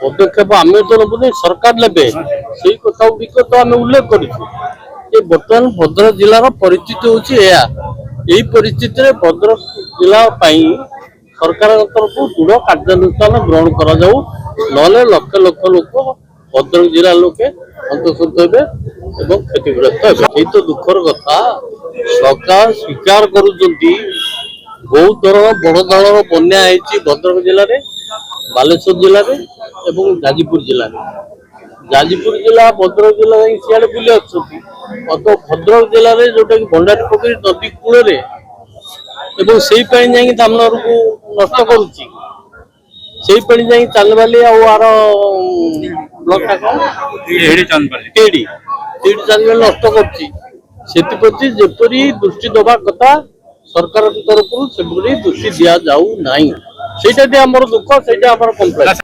पदक्षेप आम तो नबुनि सरकार ने से कथा गुड़िक तो आम उल्लेख करूँ बर्तमान भद्रक जिलार परिस्थिति हूँ परिस्थिति में भद्रक जिला सरकार तरफ दृढ़ कार्यानुष्ठान ग्रहण कर लक्ष लक्ष लोक भद्रक जिला लोके हंतसत हे क्षतिग्रस्त हे तो दुखर कथा सरकार स्वीकार करुँच बहुत धरण बड़ धरण बन्या भद्रक जिले में बालेश्वर जिले में जाजपुर जिले में जाजपुर जिला भद्रक जिला सियाड़े बुले तो भद्रक जिले में जोटा कि भंडारी पोखरी नदी कूल से धामनगर को नष्ट करुच्ची चालबाली आर ब्लॉक चालबाली नष्ट करप्रति जेपरी दृष्टि दबा कथा सरकार तरफ से दृष्टि दि जाऊ ना से दुख से कंप्लेन।